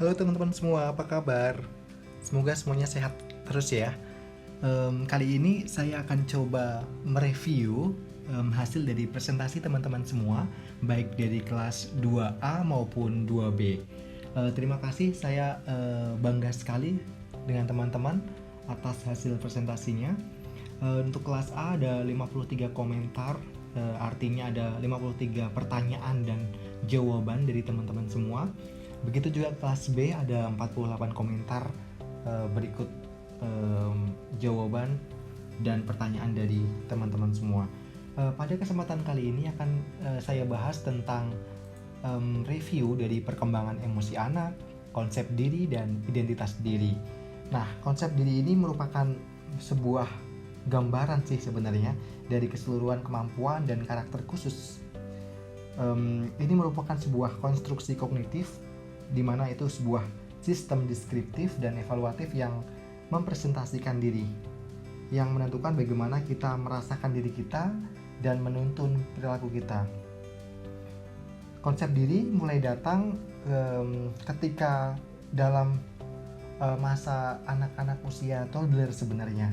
Halo teman-teman semua, apa kabar? Semoga semuanya sehat terus ya. Kali ini saya akan coba mereview hasil dari presentasi teman-teman semua, baik dari kelas 2A maupun 2B. Terima kasih, saya bangga sekali dengan teman-teman atas hasil presentasinya. Untuk kelas A ada 53 komentar, artinya ada 53 pertanyaan dan jawaban dari teman-teman semua. Begitu juga kelas B ada 48 komentar, berikut jawaban dan pertanyaan dari teman-teman semua. Pada kesempatan kali ini akan saya bahas tentang review dari perkembangan emosi anak, konsep diri dan identitas diri. Nah, konsep diri ini merupakan sebuah gambaran sih sebenarnya dari keseluruhan kemampuan dan karakter khusus. Ini merupakan sebuah konstruksi kognitif di mana itu sebuah sistem deskriptif dan evaluatif yang mempresentasikan diri, yang menentukan bagaimana kita merasakan diri kita dan menuntun perilaku kita. Konsep diri mulai datang ketika dalam masa anak-anak usia toddler sebenarnya,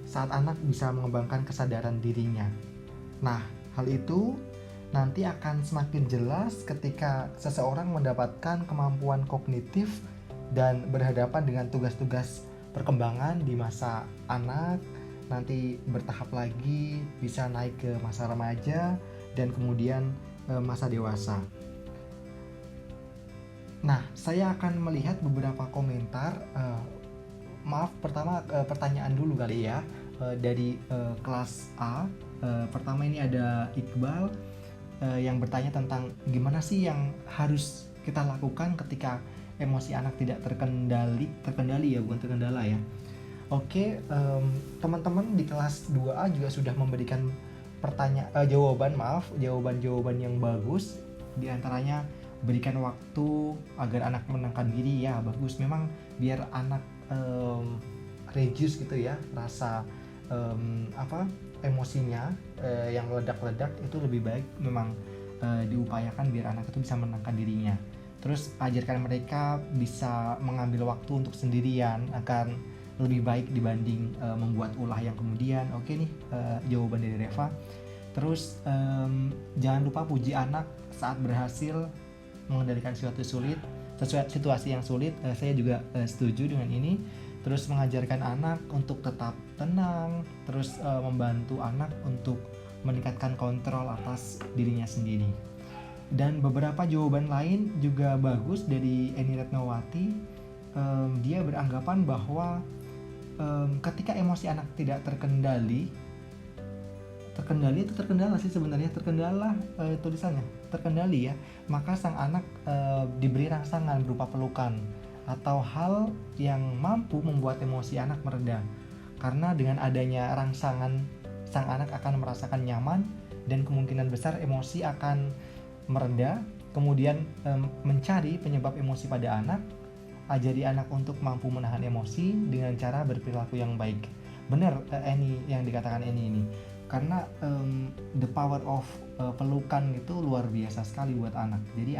saat anak bisa mengembangkan kesadaran dirinya. Nah, hal itu nanti akan semakin jelas ketika seseorang mendapatkan kemampuan kognitif dan berhadapan dengan tugas-tugas perkembangan di masa anak, nanti bertahap lagi bisa naik ke masa remaja dan kemudian masa dewasa. Nah, saya akan melihat beberapa komentar. Pertama pertanyaan dulu kali ya, dari kelas A. Pertama ini ada Iqbal yang bertanya tentang gimana sih yang harus kita lakukan ketika emosi anak tidak terkendali ya, bukan terkendala ya. Oke, teman-teman di kelas 2A juga sudah memberikan jawaban yang bagus. Di antaranya berikan waktu agar anak menenangkan diri, ya bagus. Memang biar anak reduce gitu ya rasa emosinya yang meledak-ledak, itu lebih baik memang diupayakan biar anak itu bisa menenangkan dirinya. Terus ajarkan mereka bisa mengambil waktu untuk sendirian akan lebih baik dibanding membuat ulah yang kemudian. Oke nih, jawaban dari Reva. Terus jangan lupa puji anak saat berhasil mengendalikan situasi yang sulit. Saya juga setuju dengan ini. Terus mengajarkan anak untuk tetap tenang, terus membantu anak untuk meningkatkan kontrol atas dirinya sendiri. Dan beberapa jawaban lain juga bagus dari Eni Retnawati. Dia beranggapan bahwa ketika emosi anak tidak terkendali itu terkendala sih sebenarnya, tulisannya terkendali ya, maka sang anak diberi rangsangan berupa pelukan atau hal yang mampu membuat emosi anak mereda. Karena dengan adanya rangsangan, sang anak akan merasakan nyaman dan kemungkinan besar emosi akan mereda. Kemudian mencari penyebab emosi pada anak, ajari anak untuk mampu menahan emosi dengan cara berperilaku yang baik. Benar Eni yang dikatakan Eni ini, karena the power of pelukan itu luar biasa sekali buat anak. Jadi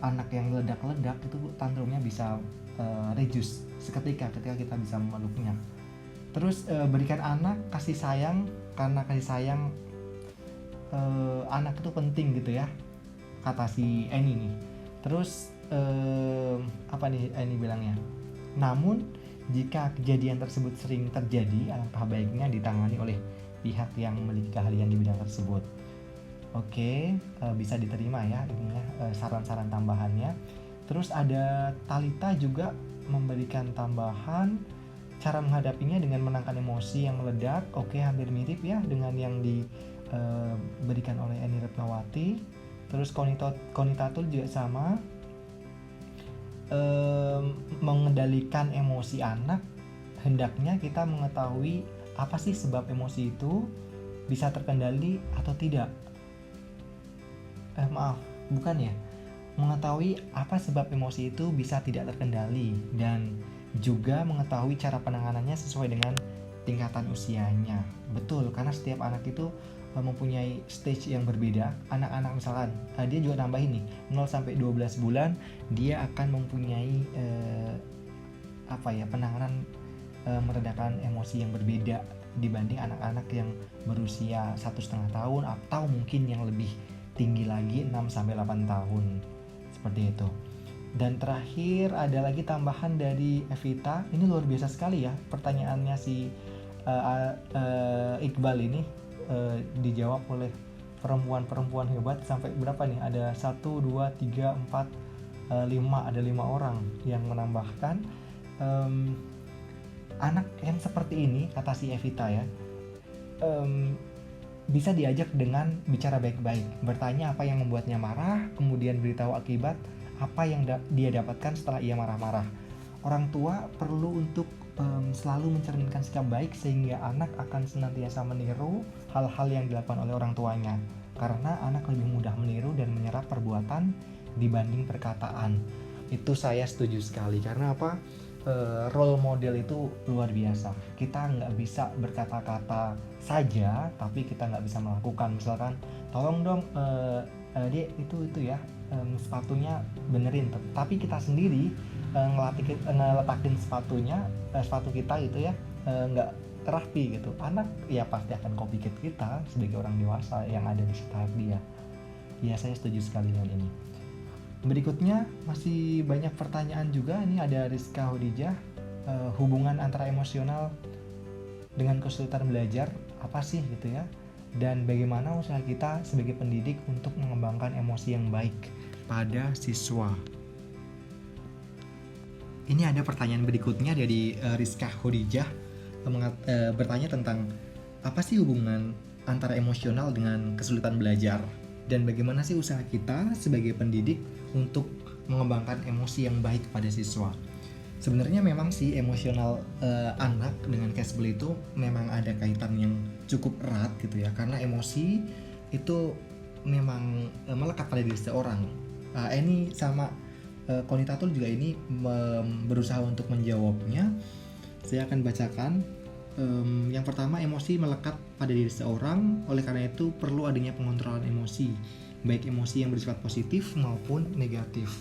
anak yang meledak-ledak itu tantrumnya bisa reduce seketika ketika kita bisa memeluknya. Terus berikan anak kasih sayang, karena kasih sayang anak itu penting gitu ya, kata si Eni nih. Terus apa nih Eni bilangnya, namun jika kejadian tersebut sering terjadi, alangkah baiknya ditangani oleh pihak yang memiliki keahlian di bidang tersebut. Oke, bisa diterima ya ininya, saran-saran tambahannya. Terus ada Talita juga memberikan tambahan cara menghadapinya dengan menangkan emosi yang meledak. Oke, hampir mirip ya dengan yang diberikan oleh Eni Retnawati. Terus Konitatul juga sama, mengendalikan emosi anak. Hendaknya kita mengetahui apa sih sebab emosi itu bisa terkendali atau tidak. Mengetahui apa sebab emosi itu bisa tidak terkendali dan juga mengetahui cara penanganannya sesuai dengan tingkatan usianya. Betul, karena setiap anak itu mempunyai stage yang berbeda. Anak-anak misalkan dia juga nambahin nih 0 sampai 12 bulan dia akan mempunyai penanganan meredakan emosi yang berbeda dibanding anak-anak yang berusia 1,5 tahun atau mungkin yang lebih tinggi lagi 6 sampai 8 tahun seperti itu. Dan terakhir ada lagi tambahan dari Evita. Ini luar biasa sekali ya pertanyaannya si Iqbal ini dijawab oleh perempuan-perempuan hebat sampai berapa nih? Ada 1, 2, 3, 4, 5, ada 5 orang yang menambahkan anak yang seperti ini, kata si Evita ya, bisa diajak dengan bicara baik-baik, bertanya apa yang membuatnya marah, kemudian beritahu akibat apa yang dia dapatkan setelah ia marah-marah. Orang tua perlu untuk selalu mencerminkan sikap baik sehingga anak akan senantiasa meniru hal-hal yang dilakukan oleh orang tuanya, karena anak lebih mudah meniru dan menyerap perbuatan dibanding perkataan. Itu saya setuju sekali, karena apa? Role model itu luar biasa. Kita nggak bisa berkata-kata saja, tapi kita nggak bisa melakukan. Misalkan, tolong dong Dek itu ya sepatunya benerin, tapi kita sendiri ngeletakin sepatu kita gitu ya nggak rapi gitu. Anak ya pasti akan copycat kita sebagai orang dewasa yang ada di sekitar dia. Ya, saya setuju sekali dengan ini. Berikutnya masih banyak pertanyaan juga. Ini ada Rizka Hodijah, hubungan antara emosional dengan kesulitan belajar apa sih gitu ya, dan bagaimana usaha kita sebagai pendidik untuk mengembangkan emosi yang baik pada siswa. Ini ada pertanyaan berikutnya dari Rizka Hodijah, bertanya tentang apa sih hubungan antara emosional dengan kesulitan belajar, dan bagaimana sih usaha kita sebagai pendidik untuk mengembangkan emosi yang baik pada siswa. Sebenarnya memang sih emosional anak dengan Casable itu memang ada kaitan yang cukup erat gitu ya, karena emosi itu memang melekat pada diri seseorang. Eni sama Konitatul juga ini berusaha untuk menjawabnya. Saya akan bacakan. Yang pertama, emosi melekat pada diri seseorang, oleh karena itu perlu adanya pengontrolan emosi, baik emosi yang bersifat positif maupun negatif.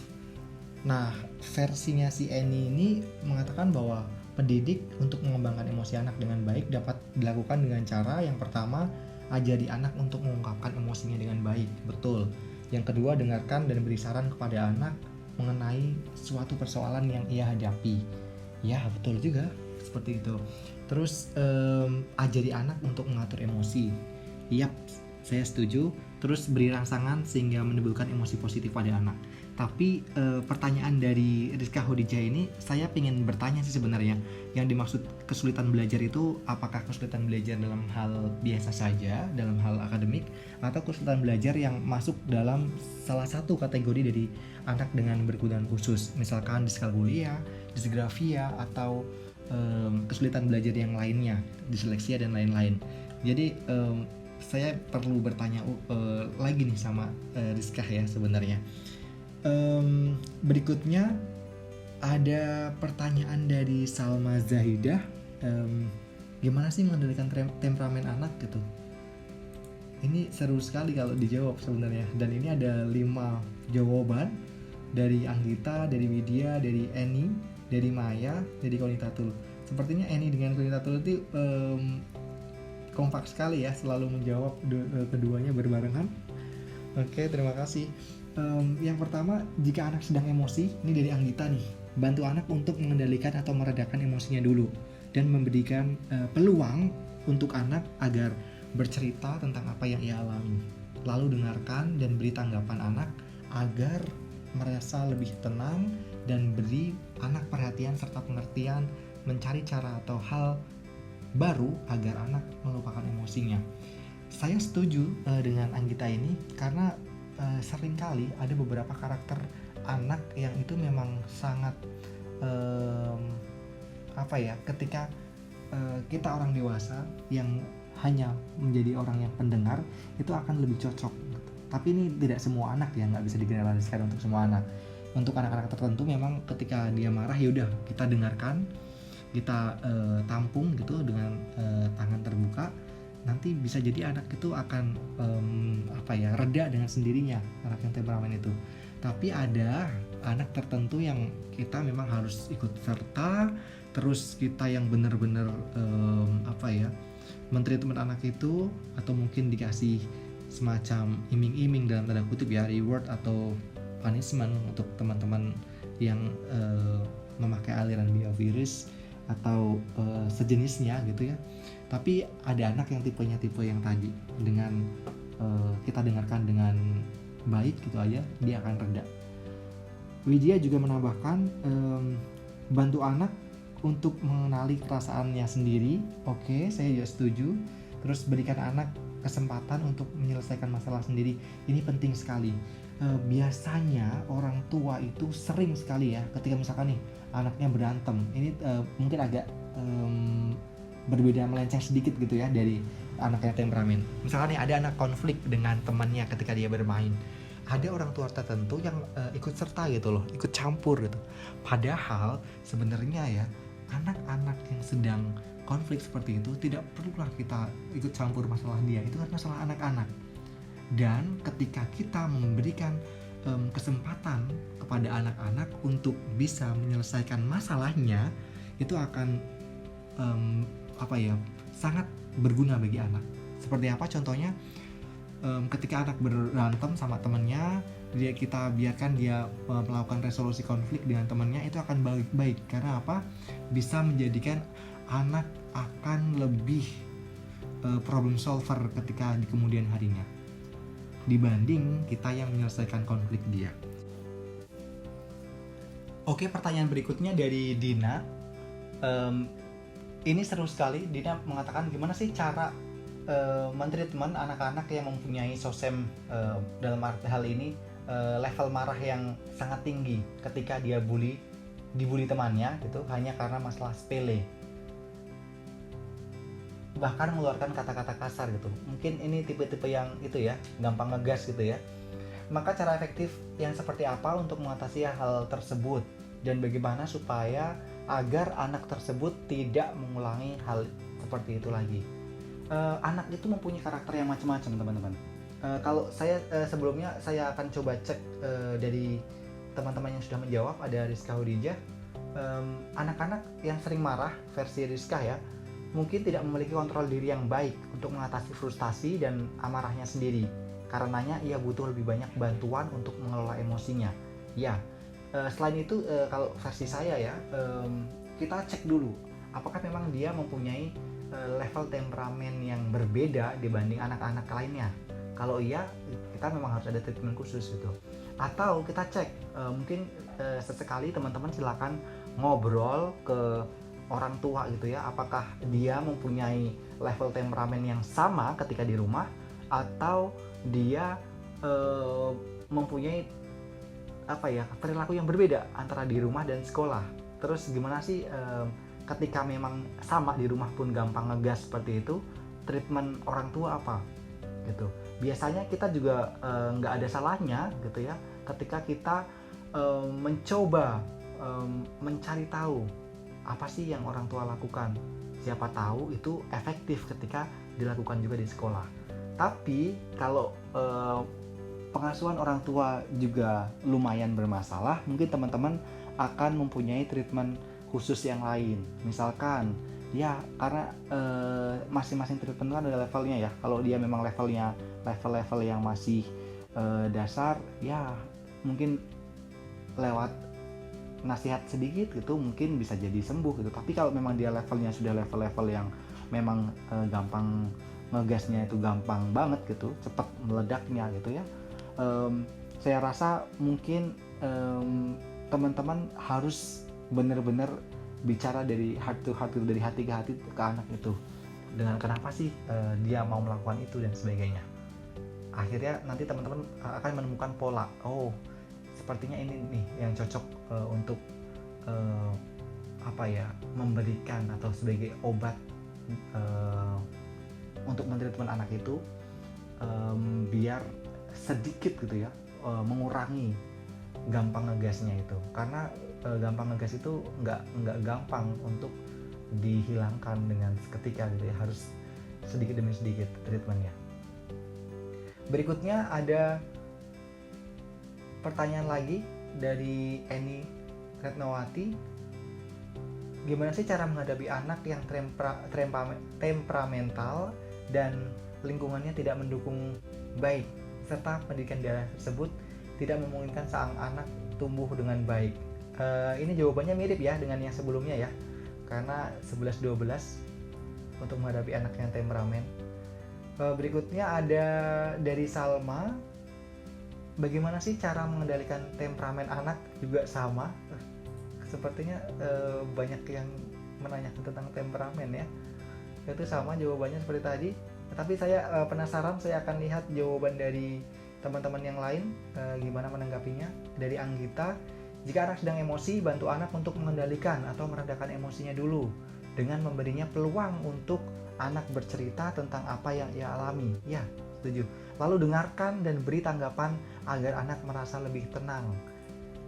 Nah, versinya si Eni ini mengatakan bahwa pendidik untuk mengembangkan emosi anak dengan baik dapat dilakukan dengan cara yang pertama, ajari anak untuk mengungkapkan emosinya dengan baik. Betul. Yang kedua, dengarkan dan beri saran kepada anak mengenai suatu persoalan yang ia hadapi. Ya, betul juga. Seperti itu. Terus ajari anak untuk mengatur emosi. Yap, saya setuju. Terus beri rangsangan sehingga menimbulkan emosi positif pada anak. Tapi pertanyaan dari Rizka Hodijah ini, saya ingin bertanya sih sebenarnya, yang dimaksud kesulitan belajar itu apakah kesulitan belajar dalam hal biasa saja, dalam hal akademik, atau kesulitan belajar yang masuk dalam salah satu kategori dari anak dengan berkebutuhan khusus, misalkan diskalkulia, disgrafia, atau kesulitan belajar yang lainnya, disleksia dan lain-lain. Jadi saya perlu bertanya lagi nih sama Rizka ya sebenarnya. Berikutnya ada pertanyaan dari Salma Zahidah, gimana sih mengendalikan temperamen anak gitu. Ini seru sekali kalau dijawab sebenarnya, dan ini ada 5 jawaban dari Anggita, dari Widya, dari Eni, dari Maya, dari Konitatul. Sepertinya Eni dengan Konitatul itu kompak sekali ya, selalu menjawab keduanya berbarengan. Oke, terima kasih. Yang pertama, jika anak sedang emosi, ini dari Anggita nih, bantu anak untuk mengendalikan atau meredakan emosinya dulu, dan memberikan peluang untuk anak agar bercerita tentang apa yang ia alami. Lalu dengarkan dan beri tanggapan anak agar merasa lebih tenang, dan beri anak perhatian serta pengertian, mencari cara atau hal baru agar anak melupakan emosinya. Saya setuju dengan Anggita ini, karena seringkali ada beberapa karakter anak yang itu memang sangat ketika kita orang dewasa yang hanya menjadi orang yang pendengar, itu akan lebih cocok gitu. Tapi ini tidak semua anak ya, nggak bisa digeneralisasikan untuk semua anak. Untuk anak-anak tertentu memang ketika dia marah, ya udah kita dengarkan, kita tampung gitu dengan tangan terbuka, nanti bisa jadi anak itu akan reda dengan sendirinya, anak yang temperamen itu. Tapi ada anak tertentu yang kita memang harus ikut serta, terus kita yang benar-benar mentreatment anak itu, atau mungkin dikasih semacam iming-iming dalam tanda kutip ya, reward atau punishment untuk teman-teman yang memakai aliran behavioris atau sejenisnya gitu ya. Tapi ada anak yang tipe yang tadi, dengan kita dengarkan dengan baik gitu aja, dia akan reda. Widya juga menambahkan, bantu anak untuk mengenali perasaannya sendiri. Oke, saya juga setuju. Terus berikan anak kesempatan untuk menyelesaikan masalah sendiri. Ini penting sekali. Biasanya orang tua itu sering sekali ya, ketika misalkan nih anaknya berantem, ini mungkin agak berbeda, melenceng sedikit gitu ya dari anak yang temperamen. Misalkan nih ada anak konflik dengan temannya ketika dia bermain, ada orang tua tertentu yang ikut serta gitu loh, ikut campur gitu. Padahal sebenarnya ya, anak-anak yang sedang konflik seperti itu tidak perlulah kita ikut campur masalah dia, itu kan masalah anak-anak. Dan ketika kita memberikan kesempatan kepada anak-anak untuk bisa menyelesaikan masalahnya, itu akan sangat berguna bagi anak. Seperti apa contohnya? Ketika anak berantem sama temannya, kita biarkan dia melakukan resolusi konflik dengan temannya, itu akan baik-baik. Karena apa? Bisa menjadikan anak akan lebih problem solver ketika di kemudian harinya, dibanding kita yang menyelesaikan konflik dia. Oke, pertanyaan berikutnya dari Dina. Ini seru sekali. Dina mengatakan, gimana sih cara mentreatment anak-anak yang mempunyai SOSEM, dalam hal ini level marah yang sangat tinggi ketika dia dibully temannya gitu, hanya karena masalah sepele, bahkan mengeluarkan kata-kata kasar gitu. Mungkin ini tipe-tipe yang itu ya, gampang ngegas gitu ya. Maka cara efektif yang seperti apa untuk mengatasi hal tersebut, dan bagaimana supaya agar anak tersebut tidak mengulangi hal seperti itu lagi. Anak itu mempunyai karakter yang macam-macam, teman-teman. Kalau saya sebelumnya saya akan coba cek dari teman-teman yang sudah menjawab. Ada Rizka Hudijah. Anak-anak yang sering marah versi Rizka ya, mungkin tidak memiliki kontrol diri yang baik untuk mengatasi frustasi dan amarahnya sendiri. Karenanya ia butuh lebih banyak bantuan untuk mengelola emosinya. Ya, selain itu kalau versi saya ya, kita cek dulu apakah memang dia mempunyai level temperamen yang berbeda dibanding anak-anak lainnya. Kalau iya, kita memang harus ada treatment khusus gitu. Atau kita cek, mungkin sesekali teman-teman silakan ngobrol ke orang tua gitu ya, apakah dia mempunyai level temperamen yang sama ketika di rumah, atau dia mempunyai perilaku yang berbeda antara di rumah dan sekolah. Terus gimana sih ketika memang sama di rumah pun gampang ngegas seperti itu, treatment orang tua apa gitu. Biasanya kita juga nggak ada salahnya gitu ya, ketika kita mencoba mencari tahu apa sih yang orang tua lakukan. Siapa tahu itu efektif ketika dilakukan juga di sekolah. Tapi kalau pengasuhan orang tua juga lumayan bermasalah, mungkin teman-teman akan mempunyai treatment khusus yang lain. Misalkan ya, karena masing-masing treatment kan ada levelnya ya. Kalau dia memang levelnya level yang masih dasar ya, mungkin lewat nasihat sedikit gitu mungkin bisa jadi sembuh gitu. Tapi kalau memang dia levelnya sudah level yang memang gampang ngegasnya, itu gampang banget gitu, cepat meledaknya gitu ya, saya rasa mungkin teman-teman harus benar-benar bicara dari heart to heart, dari hati ke hati ke anak itu, dengan kenapa sih dia mau melakukan itu dan sebagainya. Akhirnya nanti teman-teman akan menemukan pola, oh sepertinya ini nih yang cocok untuk memberikan atau sebagai obat untuk mentreatment anak itu, biar sedikit gitu ya mengurangi gampang ngegasnya itu. Karena gampang ngegas itu nggak gampang untuk dihilangkan dengan seketika gitu ya, harus sedikit demi sedikit treatmentnya. Berikutnya ada pertanyaan lagi dari Eni Retnawati. Gimana sih cara menghadapi anak yang temperamental dan lingkungannya tidak mendukung baik, serta pendidikan daerah tersebut tidak memungkinkan sang anak tumbuh dengan baik? Ini jawabannya mirip ya dengan yang sebelumnya ya, karena 11-12 untuk menghadapi anak yang temperamen. Berikutnya ada dari Salma. Bagaimana sih cara mengendalikan temperamen anak? Juga sama. Sepertinya banyak yang menanyakan tentang temperamen ya. Itu sama jawabannya seperti tadi. Tapi saya penasaran, saya akan lihat jawaban dari teman-teman yang lain gimana menanggapinya. Dari Anggita, jika anak sedang emosi, bantu anak untuk mengendalikan atau meredakan emosinya dulu dengan memberinya peluang untuk anak bercerita tentang apa yang ia alami. Ya, setuju. Lalu dengarkan dan beri tanggapan agar anak merasa lebih tenang.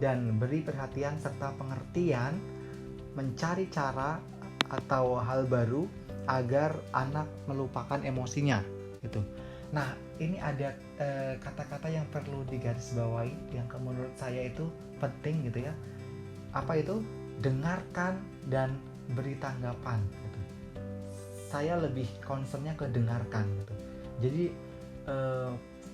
Dan beri perhatian serta pengertian, mencari cara atau hal baru agar anak melupakan emosinya gitu. Nah, ini ada kata-kata yang perlu digarisbawahi yang menurut saya itu penting gitu ya. Apa itu? Dengarkan dan beri tanggapan gitu. Saya lebih concernnya ke dengarkan gitu. Jadi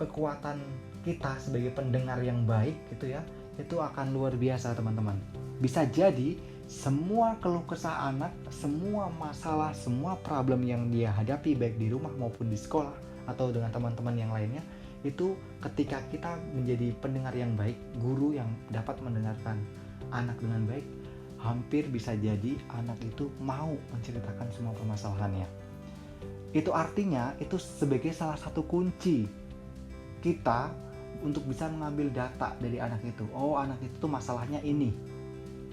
kekuatan kita sebagai pendengar yang baik gitu ya, itu akan luar biasa teman-teman. Bisa jadi semua keluh kesah anak, semua masalah, semua problem yang dia hadapi baik di rumah maupun di sekolah atau dengan teman-teman yang lainnya, itu ketika kita menjadi pendengar yang baik, guru yang dapat mendengarkan anak dengan baik, hampir bisa jadi anak itu mau menceritakan semua permasalahannya. Itu artinya itu sebagai salah satu kunci kita untuk bisa mengambil data dari anak itu. Oh, anak itu tuh masalahnya ini.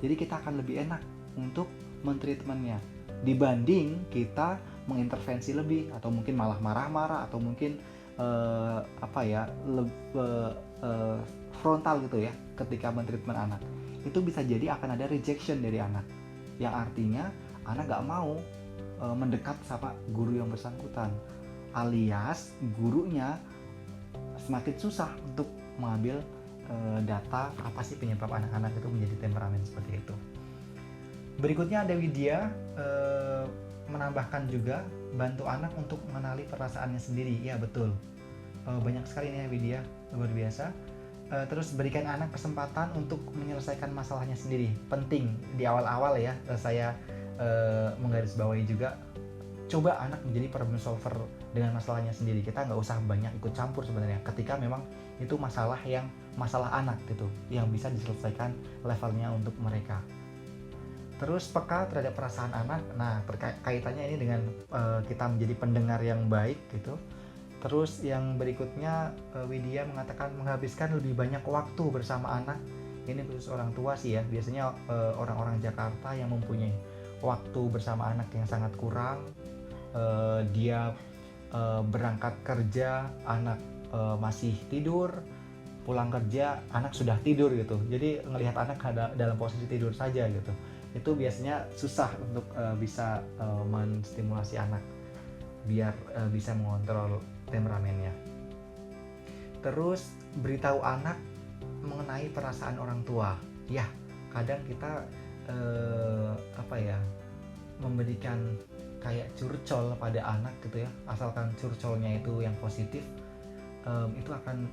Jadi kita akan lebih enak untuk mentreatmentnya dibanding kita mengintervensi lebih atau mungkin malah marah-marah atau mungkin frontal gitu ya ketika mentreatment anak. Itu bisa jadi akan ada rejection dari anak, yang artinya anak gak mau mendekat sama guru yang bersangkutan, alias gurunya semakin susah untuk mengambil data apa sih penyebab anak-anak itu menjadi temperamen seperti itu. Berikutnya ada Widya menambahkan juga bantu anak untuk mengenali perasaannya sendiri. Ya betul, banyak sekali nih ya Widya, luar biasa. Terus berikan anak kesempatan untuk menyelesaikan masalahnya sendiri. Penting di awal-awal ya, saya menggarisbawahi juga, coba anak menjadi problem solver dengan masalahnya sendiri. Kita nggak usah banyak ikut campur sebenarnya ketika memang itu masalah anak gitu yang bisa diselesaikan levelnya untuk mereka. Terus peka terhadap perasaan anak. Nah, kaitannya ini dengan kita menjadi pendengar yang baik gitu. Terus yang berikutnya Widya mengatakan menghabiskan lebih banyak waktu bersama anak. Ini khusus orang tua sih ya. Biasanya orang-orang Jakarta yang mempunyai waktu bersama anak yang sangat kurang. Dia berangkat kerja, anak masih tidur, pulang kerja, anak sudah tidur gitu. Jadi ngelihat anak dalam posisi tidur saja gitu. Itu biasanya susah untuk bisa menstimulasi anak biar bisa mengontrol temperamennya. Terus beritahu anak mengenai perasaan orang tua. Ya, kadang kita memberikan kayak curcol pada anak gitu ya, asalkan curcolnya itu yang positif, itu akan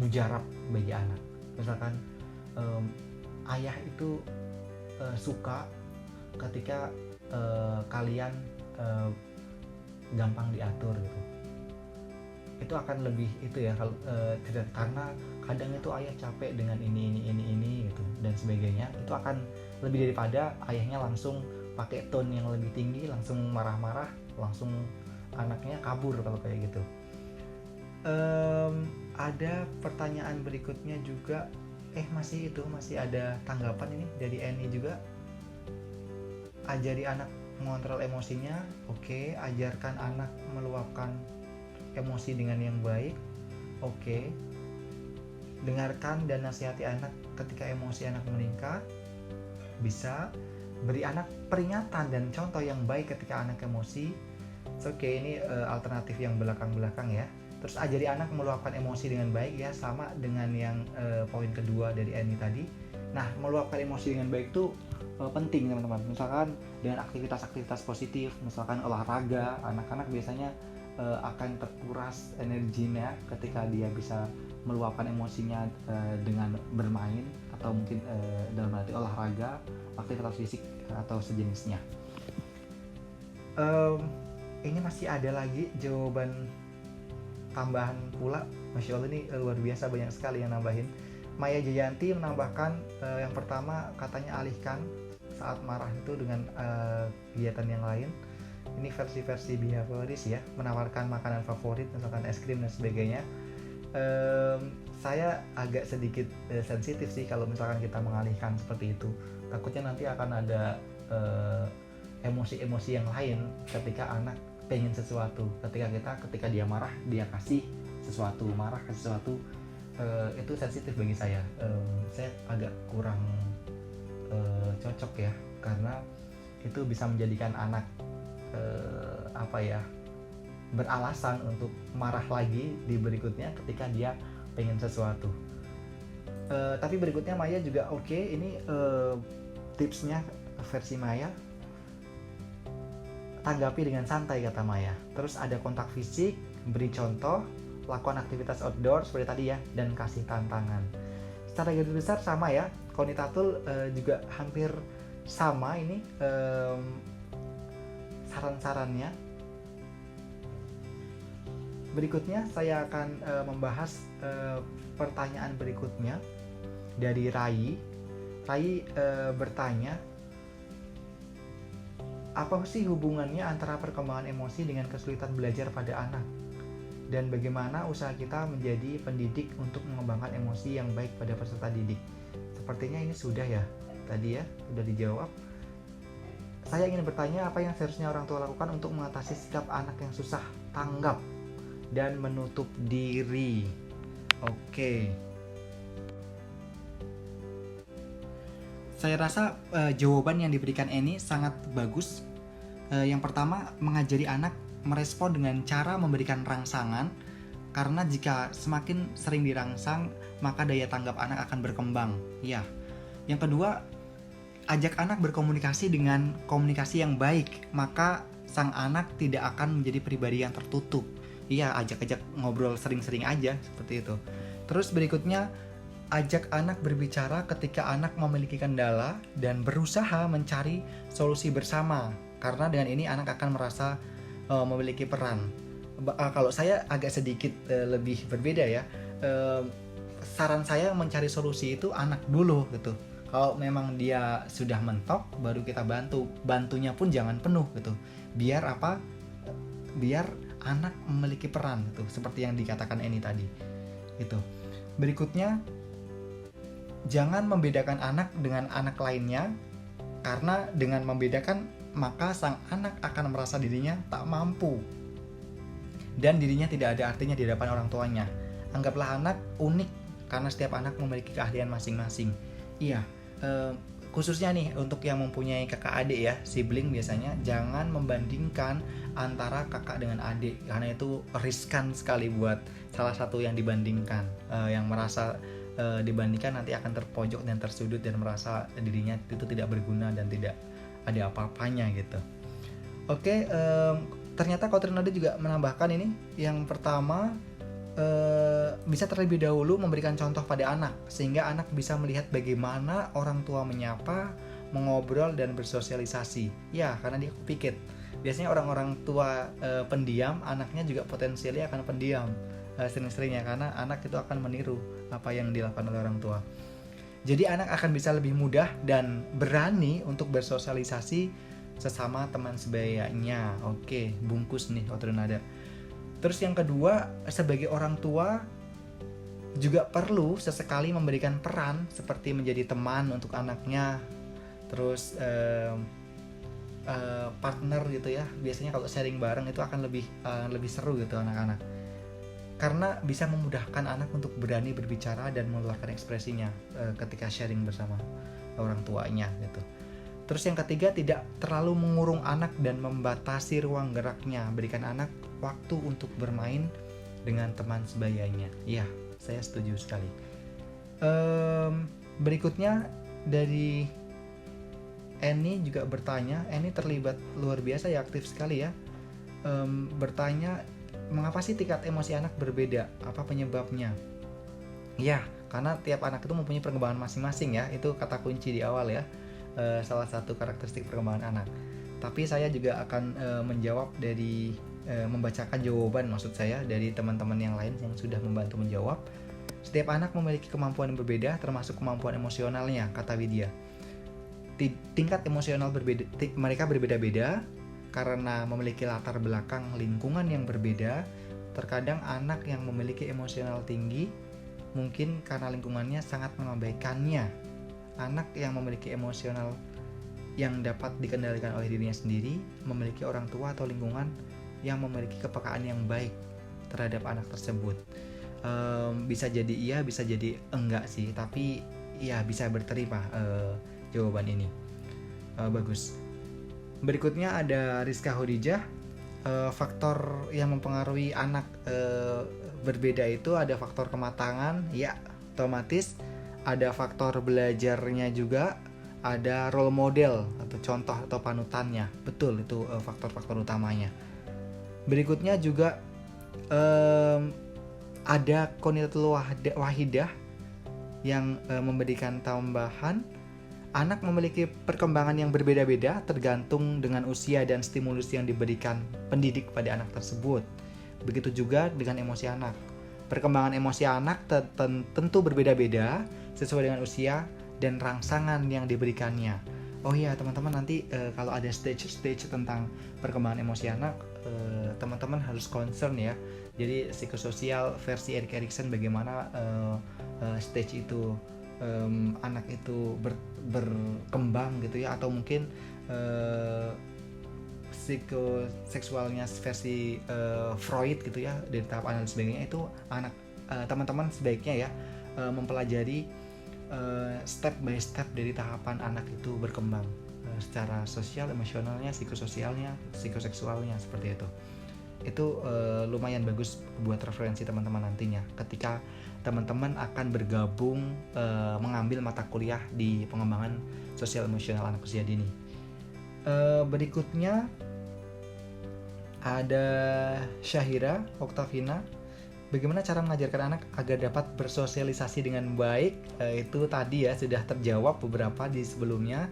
mujarab bagi anak. Misalkan ayah itu suka ketika kalian gampang diatur gitu, itu akan lebih itu ya tidak, karena kadang itu ayah capek dengan ini gitu dan sebagainya. Itu akan lebih daripada ayahnya langsung pakai tone yang lebih tinggi, langsung marah-marah, langsung anaknya kabur kalau kayak gitu. Ada pertanyaan berikutnya juga, masih ada tanggapan ini dari Eni juga. Ajari anak mengontrol emosinya. Oke. Ajarkan anak meluapkan emosi dengan yang baik. Oke. Dengarkan dan nasihati anak ketika emosi anak meningkat. Bisa. Beri anak peringatan dan contoh yang baik ketika anak emosi. Oke, ini alternatif yang belakang-belakang ya. Terus ajari anak meluapkan emosi dengan baik ya, sama dengan yang poin kedua dari Annie tadi. Nah, meluapkan emosi dengan baik itu penting teman-teman. Misalkan dengan aktivitas-aktivitas positif, misalkan olahraga, anak-anak biasanya akan terkuras energinya ketika dia bisa meluapkan emosinya dengan bermain atau mungkin dalam arti olahraga, aktivitas fisik atau sejenisnya. Ini masih ada lagi jawaban tambahan pula. Masya Allah, ini luar biasa, banyak sekali yang nambahin. Maya Jayanti menambahkan yang pertama katanya alihkan saat marah itu dengan kegiatan yang lain. Ini versi behavioris ya, menawarkan makanan favorit misalkan es krim dan sebagainya. Saya agak sedikit sensitif sih kalau misalkan kita mengalihkan seperti itu. Takutnya nanti akan ada emosi-emosi yang lain ketika anak pengen sesuatu. Ketika dia marah, dia kasih sesuatu, marah kasih sesuatu, itu sensitif bagi saya. Saya agak kurang cocok ya, karena itu bisa menjadikan anak beralasan untuk marah lagi di berikutnya ketika dia pengen sesuatu. Tapi berikutnya Maya juga oke, ini tipsnya versi Maya. Tanggapi dengan santai kata Maya. Terus ada kontak fisik, beri contoh, lakukan aktivitas outdoor seperti tadi ya, dan kasih tantangan. Secara garis besar sama ya, Konitatul juga hampir sama ini saran-sarannya. Berikutnya saya akan membahas pertanyaan berikutnya dari Rai. Rai bertanya, apa sih hubungannya antara perkembangan emosi dengan kesulitan belajar pada anak? Dan bagaimana usaha kita menjadi pendidik untuk mengembangkan emosi yang baik pada peserta didik? Sepertinya ini sudah ya, tadi ya, sudah dijawab. Saya ingin bertanya, apa yang seharusnya orang tua lakukan untuk mengatasi sikap anak yang susah tanggap dan menutup diri? Oke. Saya rasa jawaban yang diberikan Annie sangat bagus. Yang pertama, mengajari anak merespon dengan cara memberikan rangsangan, karena jika semakin sering dirangsang, maka daya tanggap anak akan berkembang. Ya. Yang kedua, ajak anak berkomunikasi dengan komunikasi yang baik, maka sang anak tidak akan menjadi pribadi yang tertutup. Iya, ajak-ajak ngobrol sering-sering aja, seperti itu. Terus berikutnya, ajak anak berbicara ketika anak memiliki kendala dan berusaha mencari solusi bersama, karena dengan ini anak akan merasa memiliki peran. Kalau saya agak sedikit lebih berbeda ya. Saran saya mencari solusi itu anak dulu gitu. Kalau memang dia sudah mentok, baru kita bantu. Bantunya pun jangan penuh gitu. Biar anak memiliki peran gitu, seperti yang dikatakan Annie tadi. Itu. Berikutnya, jangan membedakan anak dengan anak lainnya, karena dengan membedakan maka sang anak akan merasa dirinya tak mampu dan dirinya tidak ada artinya di hadapan orang tuanya. Anggaplah anak unik karena setiap anak memiliki keahlian masing-masing. Iya, khususnya nih untuk yang mempunyai kakak adik ya, sibling biasanya jangan membandingkan antara kakak dengan adik, karena itu riskan sekali buat salah satu yang dibandingkan. Yang merasa dibandingkan nanti akan terpojok dan tersudut dan merasa dirinya itu tidak berguna dan tidak ada apa-apanya gitu. Oke, ternyata Coach Rinaldi juga menambahkan ini. Yang pertama, bisa terlebih dahulu memberikan contoh pada anak, sehingga anak bisa melihat bagaimana orang tua menyapa, mengobrol, dan bersosialisasi. Ya, karena dia kepikir biasanya orang-orang tua pendiam, anaknya juga potensialnya akan pendiam sering-seringnya, karena anak itu akan meniru apa yang dilakukan oleh orang tua. Jadi anak akan bisa lebih mudah dan berani untuk bersosialisasi sesama teman sebayanya. Oke, bungkus nih Otronada. Terus yang kedua, sebagai orang tua juga perlu sesekali memberikan peran seperti menjadi teman untuk anaknya. Terus partner gitu ya. Biasanya kalau sharing bareng itu akan lebih seru gitu anak-anak. Karena bisa memudahkan anak untuk berani berbicara dan mengeluarkan ekspresinya ketika sharing bersama orang tuanya gitu. Terus yang ketiga, tidak terlalu mengurung anak dan membatasi ruang geraknya. Berikan anak waktu untuk bermain dengan teman sebayanya. Iya, saya setuju sekali. Berikutnya dari Eni juga bertanya. Eni terlibat luar biasa ya, aktif sekali ya. Bertanya, mengapa sih tingkat emosi anak berbeda? Apa penyebabnya? Ya, karena tiap anak itu mempunyai perkembangan masing-masing ya. Itu kata kunci di awal ya. Salah satu karakteristik perkembangan anak. Tapi saya juga akan menjawab dari membacakan jawaban maksud saya dari teman-teman yang lain yang sudah membantu menjawab. Setiap anak memiliki kemampuan yang berbeda, termasuk kemampuan emosionalnya, kata Widya. Tingkat emosional mereka berbeda-beda karena memiliki latar belakang lingkungan yang berbeda. Terkadang anak yang memiliki emosional tinggi mungkin karena lingkungannya sangat mengabaikannya. Anak yang memiliki emosional yang dapat dikendalikan oleh dirinya sendiri memiliki orang tua atau lingkungan yang memiliki kepekaan yang baik terhadap anak tersebut. Bisa jadi iya, bisa jadi enggak sih, tapi ya bisa berterima jawaban ini. Bagus. Berikutnya ada Rizka Hodijah. Faktor yang mempengaruhi anak berbeda itu ada faktor kematangan, ya otomatis. Ada faktor belajarnya juga, ada role model atau contoh atau panutannya. Betul, itu faktor-faktor utamanya. Berikutnya juga ada Qoniatul Wahidah yang memberikan tambahan. Anak memiliki perkembangan yang berbeda-beda tergantung dengan usia dan stimulus yang diberikan pendidik pada anak tersebut. Begitu juga dengan emosi anak. Perkembangan emosi anak tentu berbeda-beda sesuai dengan usia dan rangsangan yang diberikannya. Oh iya teman-teman, nanti kalau ada stage-stage tentang perkembangan emosi anak, teman-teman harus concern ya. Jadi psikososial versi Erik Erikson bagaimana stage itu anak itu berkembang gitu ya, atau mungkin psikoseksualnya versi Freud gitu ya, dari tahap analisis sebagainya. Itu anak teman-teman sebaiknya ya mempelajari step by step dari tahapan anak itu berkembang secara sosial, emosionalnya, psikososialnya, psikoseksualnya, seperti itu. Itu lumayan bagus buat referensi teman-teman nantinya ketika teman-teman akan bergabung mengambil mata kuliah di pengembangan sosial emosional anak usia dini. Berikutnya ada Syahira Oktavina. Bagaimana cara mengajarkan anak agar dapat bersosialisasi dengan baik? Itu tadi ya sudah terjawab beberapa di sebelumnya.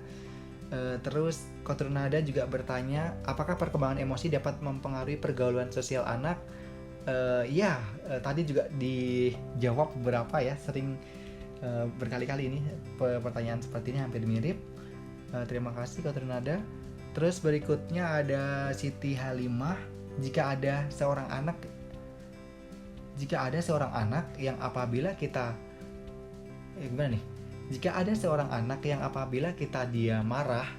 Terus Kotrunada juga bertanya, apakah perkembangan emosi dapat mempengaruhi pergaulan sosial anak? Tadi juga dijawab beberapa ya, sering berkali-kali ini pertanyaan seperti ini hampir mirip. Terima kasih Kotrunada. Terus berikutnya ada Siti Halimah. Jika ada seorang anak yang apabila kita dia marah,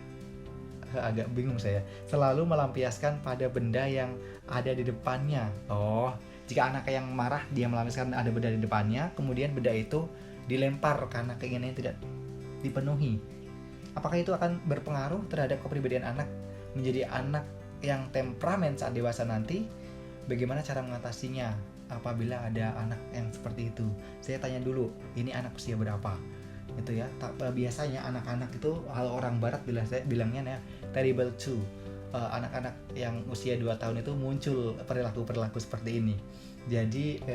agak bingung saya, selalu melampiaskan pada benda yang ada di depannya. Oh, jika anak yang marah dia melampiaskan ada benda di depannya, kemudian benda itu dilempar karena keinginannya tidak dipenuhi. Apakah itu akan berpengaruh terhadap kepribadian anak menjadi anak yang temperamen saat dewasa nanti? Bagaimana cara mengatasinya apabila ada anak yang seperti itu? Saya tanya dulu, ini anak usia berapa? Itu ya. Biasanya anak-anak itu, kalau orang barat bilangnya ya terrible 2. Anak-anak yang usia 2 tahun itu muncul perilaku-perilaku seperti ini. Jadi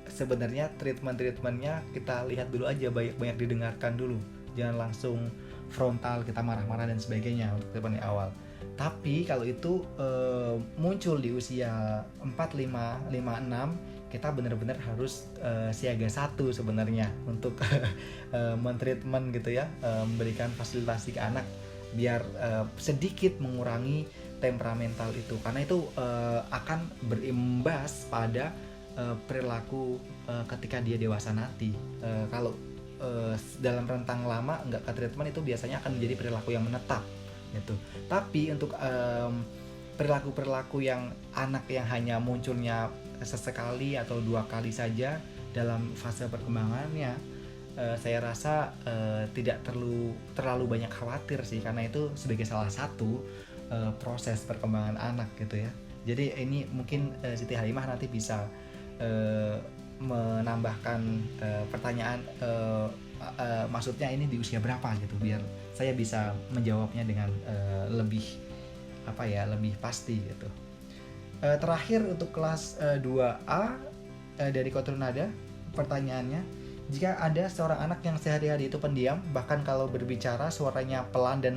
sebenarnya treatmentnya kita lihat dulu aja, banyak didengarkan dulu. Jangan langsung frontal kita marah-marah dan sebagainya untuk treatment di awal. Tapi kalau itu muncul di usia 4, 5, 5, 6, kita benar-benar harus siaga 1 sebenarnya untuk mentreatment gitu ya, memberikan fasilitasi ke anak biar sedikit mengurangi temperamental itu, karena itu akan berimbas pada perilaku ketika dia dewasa nanti. Kalau dalam rentang lama nggak ke treatment, itu biasanya akan menjadi perilaku yang menetap gitu. Tapi untuk perilaku-perilaku yang anak yang hanya munculnya sesekali atau 2 kali saja dalam fase perkembangannya, saya rasa tidak terlalu banyak khawatir sih, karena itu sebagai salah satu proses perkembangan anak gitu ya. Jadi ini mungkin Siti Halimah nanti bisa menambahkan pertanyaan, maksudnya ini di usia berapa gitu, biar saya bisa menjawabnya dengan lebih lebih pasti gitu. Terakhir untuk kelas 2A dari Kotrun Nada, pertanyaannya, jika ada seorang anak yang sehari-hari itu pendiam, bahkan kalau berbicara suaranya pelan dan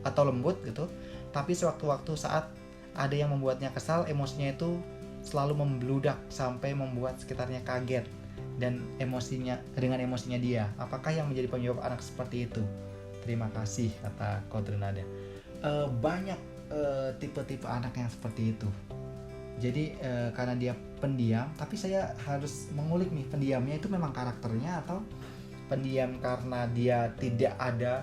atau lembut gitu, tapi sewaktu-waktu saat ada yang membuatnya kesal, emosinya itu selalu membludak sampai membuat sekitarnya kaget dan dengan emosinya dia. Apakah yang menjadi penyebab anak seperti itu? Terima kasih, kata Kotrun Nada. Banyak tipe-tipe anak yang seperti itu. Jadi karena dia pendiam, tapi saya harus mengulik nih, pendiamnya itu memang karakternya atau pendiam karena dia tidak ada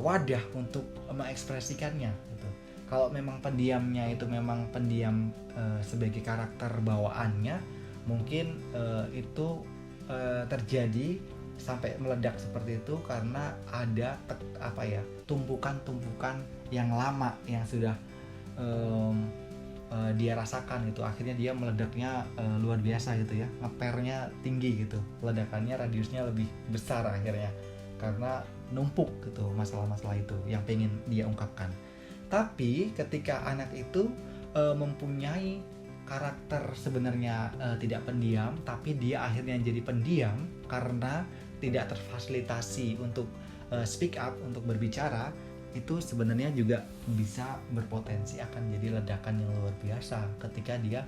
wadah untuk mengekspresikannya gitu. Kalau memang pendiamnya itu memang pendiam sebagai karakter bawaannya, mungkin itu terjadi sampai meledak seperti itu karena ada tumpukan-tumpukan yang lama yang sudah dia rasakan gitu, akhirnya dia meledaknya luar biasa gitu ya, ngepernya tinggi gitu, ledakannya radiusnya lebih besar akhirnya karena numpuk gitu masalah-masalah itu yang pengen dia ungkapkan. Tapi ketika anak itu mempunyai karakter sebenarnya tidak pendiam, tapi dia akhirnya jadi pendiam karena tidak terfasilitasi untuk speak up, untuk berbicara, itu sebenarnya juga bisa berpotensi akan jadi ledakan yang luar biasa ketika dia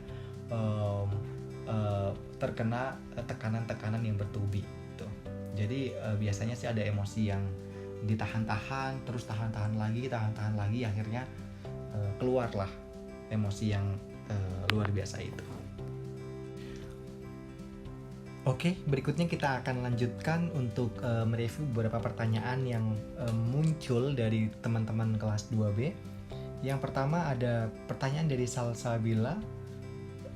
terkena tekanan-tekanan yang bertubi gitu. Jadi biasanya sih ada emosi yang ditahan-tahan, terus tahan-tahan lagi, akhirnya keluarlah emosi yang luar biasa itu. Oke, berikutnya kita akan lanjutkan untuk mereview beberapa pertanyaan yang muncul dari teman-teman kelas 2B. Yang pertama ada pertanyaan dari Salsabila,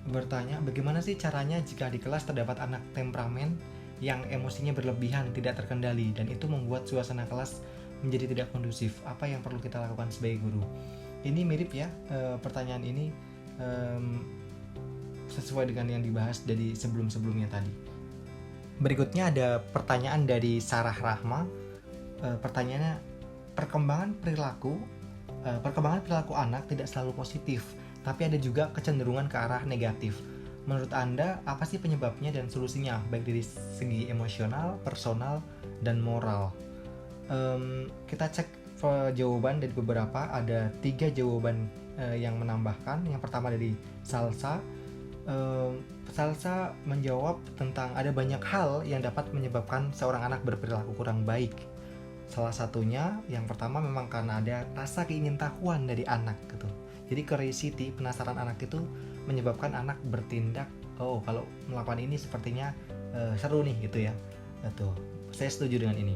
bertanya, bagaimana sih caranya jika di kelas terdapat anak temperamen yang emosinya berlebihan, tidak terkendali, dan itu membuat suasana kelas menjadi tidak kondusif? Apa yang perlu kita lakukan sebagai guru? Ini mirip ya, pertanyaan ini sesuai dengan yang dibahas dari sebelum-sebelumnya tadi. Berikutnya ada pertanyaan dari Sarah Rahma. Pertanyaannya, perkembangan perilaku anak tidak selalu positif, tapi ada juga kecenderungan ke arah negatif. Menurut Anda, apa sih penyebabnya dan solusinya, baik dari segi emosional, personal, dan moral? Kita cek jawaban dari beberapa, ada 3 jawaban yang menambahkan. Yang pertama dari Salsa. Salsa menjawab tentang ada banyak hal yang dapat menyebabkan seorang anak berperilaku kurang baik. Salah satunya, yang pertama memang karena ada rasa keingintahuan dari anak gitu. Jadi curiosity, penasaran anak itu menyebabkan anak bertindak, oh kalau melakukan ini sepertinya seru nih gitu ya. Tuh, saya setuju dengan ini.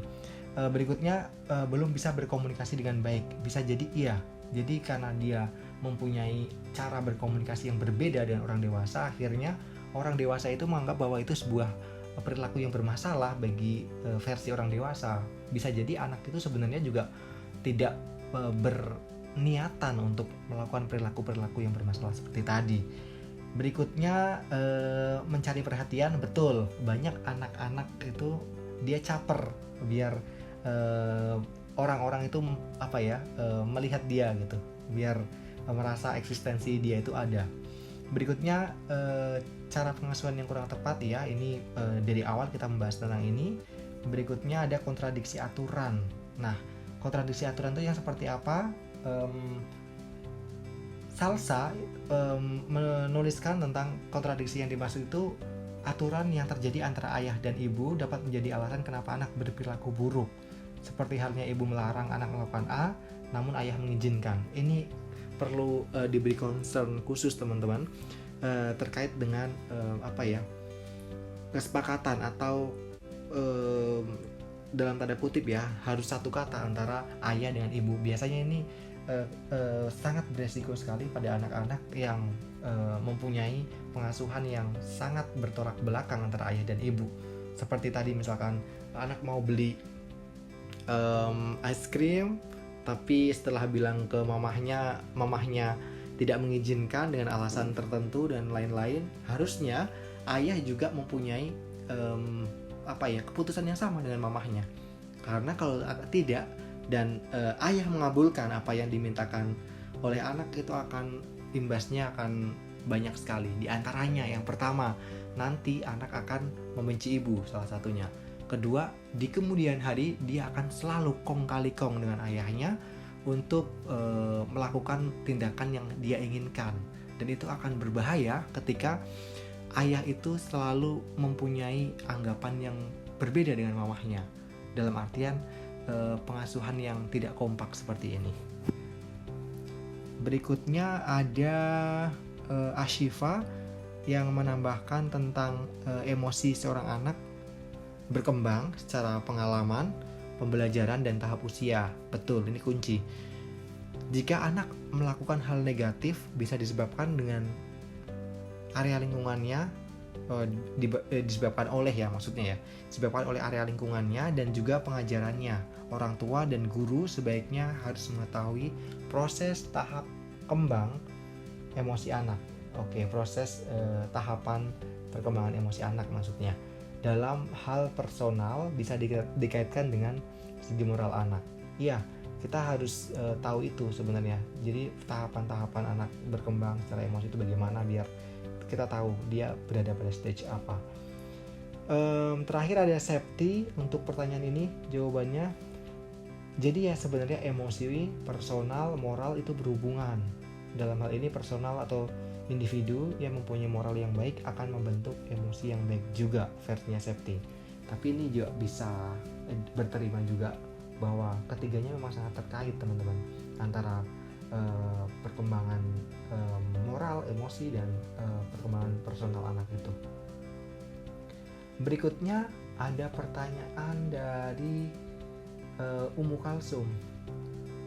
Berikutnya, belum bisa berkomunikasi dengan baik. Bisa jadi iya. Jadi karena dia mempunyai cara berkomunikasi yang berbeda dengan orang dewasa, akhirnya orang dewasa itu menganggap bahwa itu sebuah perilaku yang bermasalah bagi versi orang dewasa. Bisa jadi anak itu sebenarnya juga tidak berniatan untuk melakukan perilaku-perilaku yang bermasalah seperti tadi. Berikutnya, mencari perhatian. Betul, banyak anak-anak itu dia caper biar orang-orang itu melihat dia gitu, biar merasa eksistensi dia itu ada. Berikutnya, cara pengasuhan yang kurang tepat ya, ini dari awal kita membahas tentang ini. Berikutnya ada kontradiksi aturan. Nah, kontradiksi aturan itu yang seperti apa? Salsa menuliskan tentang kontradiksi yang dimaksud itu, aturan yang terjadi antara ayah dan ibu dapat menjadi alasan kenapa anak berperilaku buruk. Seperti halnya ibu melarang anak melakukan A, namun ayah mengizinkan. Ini perlu diberi concern khusus teman-teman terkait dengan kesepakatan atau dalam tanda kutip ya, harus satu kata antara ayah dengan ibu. Biasanya ini sangat beresiko sekali pada anak-anak yang mempunyai pengasuhan yang sangat bertolak belakang antara ayah dan ibu. seperti tadi misalkan anak mau beli ice cream, tapi setelah bilang ke mamahnya tidak mengizinkan dengan alasan tertentu dan lain-lain. Harusnya ayah juga mempunyai keputusan yang sama dengan mamahnya. Karena kalau tidak dan ayah mengabulkan apa yang dimintakan oleh anak, itu akan imbasnya akan banyak sekali. Di antaranya yang pertama, nanti anak akan membenci ibu, salah satunya. Kedua, di kemudian hari dia akan selalu kong kali kong dengan ayahnya untuk melakukan tindakan yang dia inginkan. Dan itu akan berbahaya ketika ayah itu selalu mempunyai anggapan yang berbeda dengan mamahnya, dalam artian pengasuhan yang tidak kompak seperti ini. Berikutnya ada Ashifa yang menambahkan tentang emosi seorang anak berkembang secara pengalaman, pembelajaran, dan tahap usia. Betul, ini kunci. Jika anak melakukan hal negatif bisa disebabkan dengan area lingkungannya, disebabkan oleh area lingkungannya dan juga pengajarannya. Orang tua dan guru sebaiknya harus mengetahui proses tahap kembang emosi anak. Proses tahapan perkembangan emosi anak maksudnya. Dalam hal personal bisa dikaitkan dengan segi moral anak. Iya, kita harus tahu itu sebenarnya. Jadi tahapan-tahapan anak berkembang secara emosi itu bagaimana, biar kita tahu dia berada pada stage apa. Terakhir ada Septi untuk pertanyaan ini, jawabannya. Jadi ya sebenarnya emosi, personal, moral itu berhubungan. Dalam hal ini personal atau individu yang mempunyai moral yang baik akan membentuk emosi yang baik juga, versinya Septi. Tapi ini juga bisa berterima juga bahwa ketiganya memang sangat terkait teman-teman, antara perkembangan moral, emosi, dan perkembangan personal anak itu. Berikutnya ada pertanyaan dari Ummu Kalsum.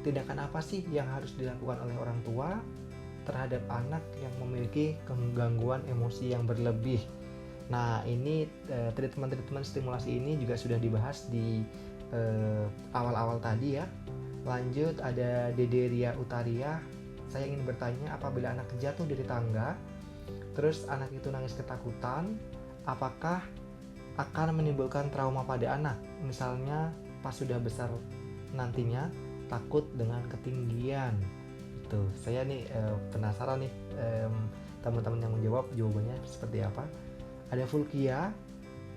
Tindakan apa sih yang harus dilakukan oleh orang tua terhadap anak yang memiliki gangguan emosi yang berlebih? Nah, ini treatment stimulasi ini juga sudah dibahas di awal-awal tadi ya. Lanjut ada Dede Ria Utaria. Saya ingin bertanya, apabila anak jatuh dari tangga, terus anak itu nangis ketakutan, apakah akan menimbulkan trauma pada anak? Misalnya pas sudah besar nantinya takut dengan ketinggian. Tuh, saya nih penasaran nih teman-teman yang menjawab jawabannya seperti apa. Ada Fulkia,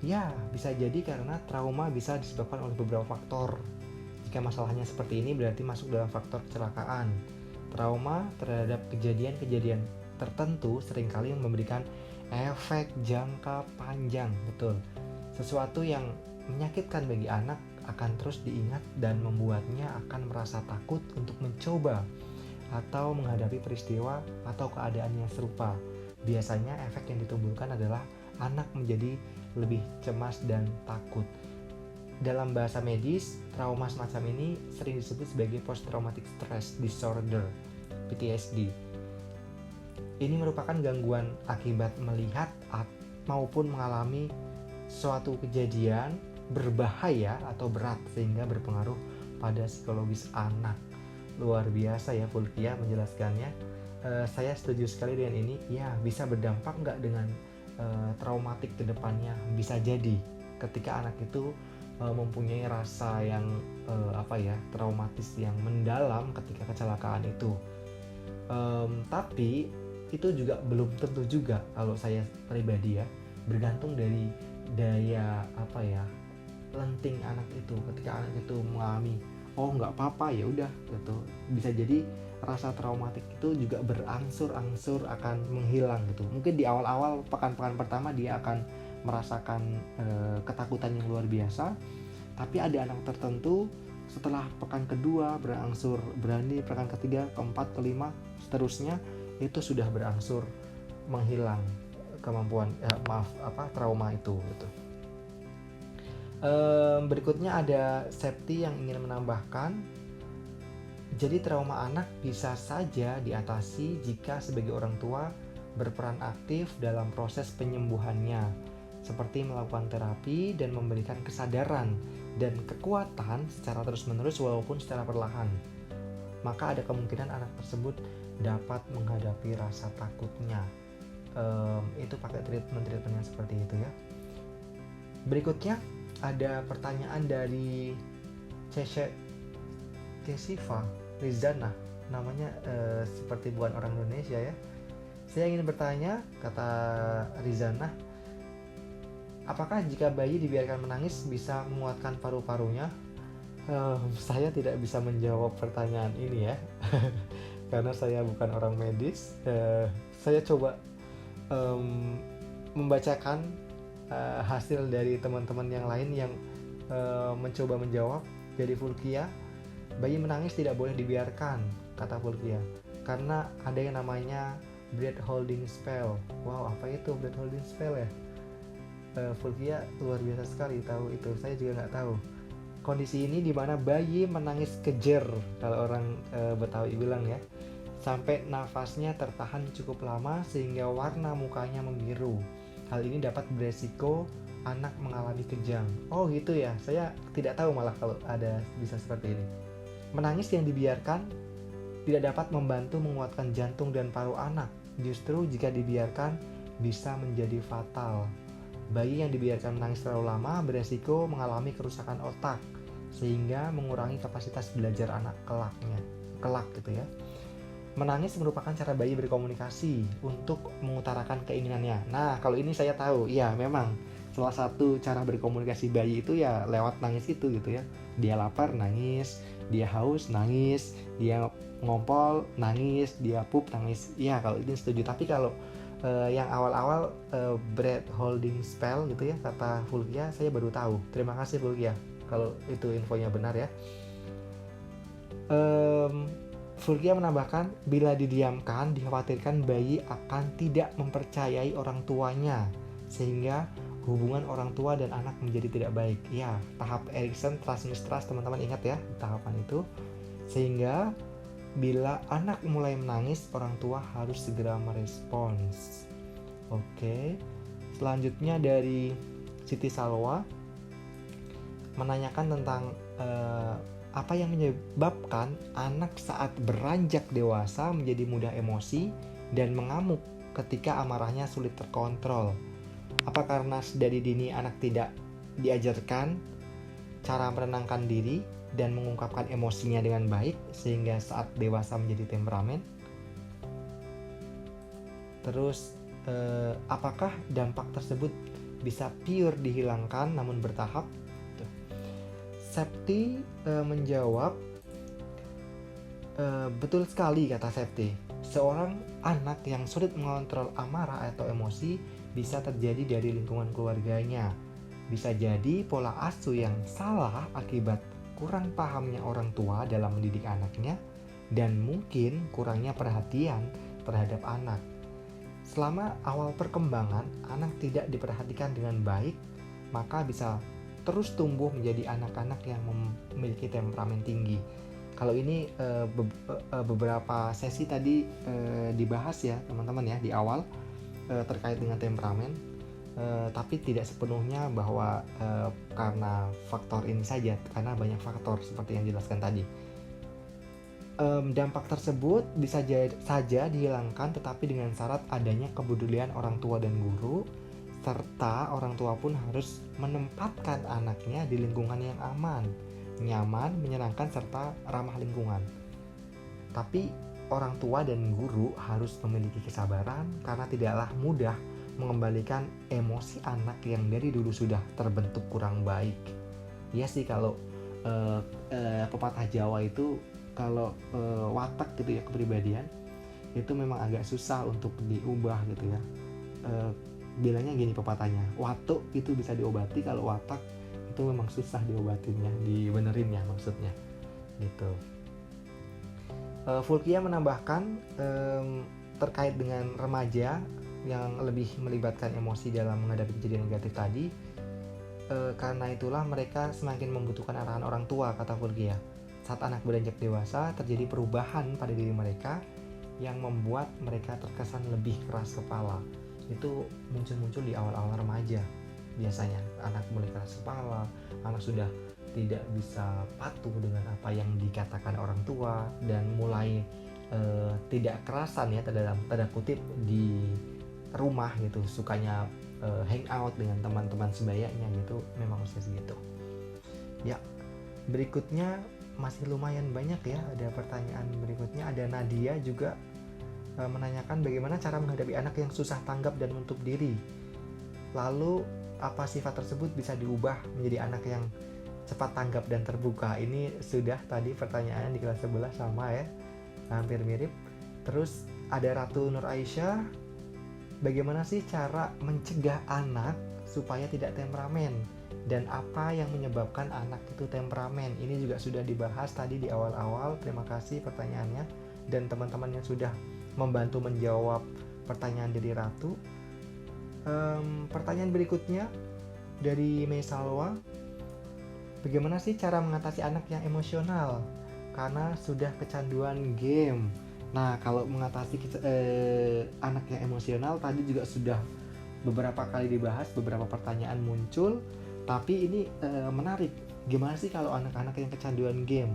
ya bisa jadi karena trauma bisa disebabkan oleh beberapa faktor. Jika masalahnya seperti ini berarti masuk dalam faktor kecelakaan. Trauma terhadap kejadian-kejadian tertentu seringkali memberikan efek jangka panjang. Betul. Sesuatu yang menyakitkan bagi anak akan terus diingat dan membuatnya akan merasa takut untuk mencoba atau menghadapi peristiwa atau keadaan yang serupa. Biasanya efek yang ditimbulkan adalah anak menjadi lebih cemas dan takut. Dalam bahasa medis, trauma semacam ini sering disebut sebagai Post Traumatic Stress Disorder, PTSD. Ini merupakan gangguan akibat melihat maupun mengalami suatu kejadian berbahaya atau berat sehingga berpengaruh pada psikologis anak. Luar biasa ya Fulkia menjelaskannya. Saya setuju sekali dengan ini. Ya, bisa berdampak nggak dengan traumatik ke depannya? Bisa jadi ketika anak itu mempunyai rasa yang traumatis yang mendalam ketika kecelakaan itu. Tapi itu juga belum tentu juga, kalau saya pribadi ya, bergantung dari daya lenting anak itu. Ketika anak itu mengalami nggak apa-apa ya udah gitu, bisa jadi rasa traumatik itu juga berangsur-angsur akan menghilang gitu. Mungkin di awal-awal pekan-pekan pertama dia akan merasakan ketakutan yang luar biasa, tapi ada anak tertentu setelah pekan kedua berangsur berani, pekan ketiga, keempat, kelima, seterusnya itu sudah berangsur menghilang kemampuan trauma itu gitu. Berikutnya ada Septi yang ingin menambahkan, jadi trauma anak bisa saja diatasi jika sebagai orang tua berperan aktif dalam proses penyembuhannya. seperti melakukan terapi dan memberikan kesadaran dan kekuatan secara terus-menerus walaupun secara perlahan. Maka ada kemungkinan anak tersebut dapat menghadapi rasa takutnya. Itu pakai treatment yang seperti itu ya. Berikutnya ada pertanyaan dari Cesiva Rizana, namanya seperti bukan orang Indonesia ya. Saya ingin bertanya, kata Rizana, apakah jika bayi dibiarkan menangis bisa menguatkan paru-parunya? Saya tidak bisa menjawab pertanyaan ini ya, karena saya bukan orang medis. Saya coba membacakan hasil dari teman-teman yang lain yang mencoba menjawab. Jadi Fulkia, bayi menangis tidak boleh dibiarkan, kata Fulkia, karena ada yang namanya breath holding spell. Wow, apa itu breath holding spell ya? Fulkia luar biasa sekali tahu itu, saya juga nggak tahu. Kondisi ini dimana bayi menangis kejer, kalau orang Betawi bilang ya, sampai nafasnya tertahan cukup lama sehingga warna mukanya membiru. Hal ini dapat beresiko anak mengalami kejang. Oh gitu ya, saya tidak tahu malah kalau ada bisa seperti ini. Menangis yang dibiarkan tidak dapat membantu menguatkan jantung dan paru anak. Justru jika dibiarkan bisa menjadi fatal. Bayi yang dibiarkan menangis terlalu lama beresiko mengalami kerusakan otak sehingga mengurangi kapasitas belajar anak kelak gitu ya. Menangis merupakan cara bayi berkomunikasi untuk mengutarakan keinginannya. Nah, kalau ini saya tahu, ya memang salah satu cara berkomunikasi bayi itu ya lewat nangis itu gitu ya. Dia lapar nangis, dia haus nangis, dia ngompol nangis, dia pup nangis. Ya kalau itu setuju. Tapi kalau yang awal-awal breath holding spell gitu ya, kata Fulkia, saya baru tahu. Terima kasih Fulkia kalau itu infonya benar ya. Fulkia menambahkan, bila didiamkan, dikhawatirkan bayi akan tidak mempercayai orang tuanya, sehingga hubungan orang tua dan anak menjadi tidak baik. Ya, tahap Erikson trust mistrust, teman-teman ingat ya tahapan itu. Sehingga bila anak mulai menangis, orang tua harus segera merespons. Oke. Selanjutnya dari Siti Salwa menanyakan tentang apa yang menyebabkan anak saat beranjak dewasa menjadi mudah emosi dan mengamuk ketika amarahnya sulit terkontrol. Apa karena dari dini anak tidak diajarkan cara menenangkan diri dan mengungkapkan emosinya dengan baik sehingga saat dewasa menjadi temperamen? Terus apakah dampak tersebut bisa pure dihilangkan namun bertahap? Septi menjawab, betul sekali kata Septi. Seorang anak yang sulit mengontrol amarah atau emosi bisa terjadi dari lingkungan keluarganya. Bisa jadi pola asuh yang salah akibat kurang pahamnya orang tua dalam mendidik anaknya dan mungkin kurangnya perhatian terhadap anak. Selama awal perkembangan anak tidak diperhatikan dengan baik, maka bisa terus tumbuh menjadi anak-anak yang memiliki temperamen tinggi. Kalau ini beberapa sesi tadi dibahas ya teman-teman ya di awal terkait dengan temperamen, tapi tidak sepenuhnya bahwa karena faktor ini saja, karena banyak faktor seperti yang dijelaskan tadi. Dampak tersebut bisa saja dihilangkan, tetapi dengan syarat adanya kepedulian orang tua dan guru, serta orang tua pun harus menempatkan anaknya di lingkungan yang aman, nyaman, menyenangkan, serta ramah lingkungan. Tapi orang tua dan guru harus memiliki kesabaran karena tidaklah mudah mengembalikan emosi anak yang dari dulu sudah terbentuk kurang baik. Ya sih, kalau pepatah Jawa itu kalau watak gitu ya, kepribadian itu memang agak susah untuk diubah gitu ya. Bilangnya gini pepatahnya, watuk itu bisa diobati, kalau watak itu memang susah diobatinnya, dibenerinnya maksudnya gitu. Fulkia menambahkan terkait dengan remaja yang lebih melibatkan emosi dalam menghadapi kejadian negatif tadi, karena itulah mereka semakin membutuhkan arahan orang tua, kata Fulkia. Saat anak beranjak dewasa terjadi perubahan pada diri mereka yang membuat mereka terkesan lebih keras kepala. Itu muncul di awal-awal remaja. biasanya. Anak mulai keras kepala, anak sudah tidak bisa patuh dengan apa yang dikatakan orang tua, dan mulai tidak kerasan ya dalam tanda kutip di rumah gitu, sukanya hangout dengan teman-teman sebayanya gitu, memang usia segitu. Ya, berikutnya masih lumayan banyak ya, ada pertanyaan berikutnya. Ada Nadia juga menanyakan bagaimana cara menghadapi anak yang susah tanggap dan menutup diri. Lalu apa sifat tersebut bisa diubah menjadi anak yang cepat tanggap dan terbuka? Ini sudah tadi pertanyaan di kelas 11 sama ya, hampir mirip. Terus ada Ratu Nur Aisyah, bagaimana sih cara mencegah anak supaya tidak temperamen, dan apa yang menyebabkan anak itu temperamen? Ini juga sudah dibahas tadi di awal-awal. Terima kasih pertanyaannya dan teman-teman yang sudah membantu menjawab pertanyaan dari Ratu. Pertanyaan berikutnya dari Mei Salwa, bagaimana sih cara mengatasi anak yang emosional karena sudah kecanduan game? Nah, kalau mengatasi anak yang emosional tadi juga sudah beberapa kali dibahas, beberapa pertanyaan muncul. Tapi ini menarik, gimana sih kalau anak-anak yang kecanduan game?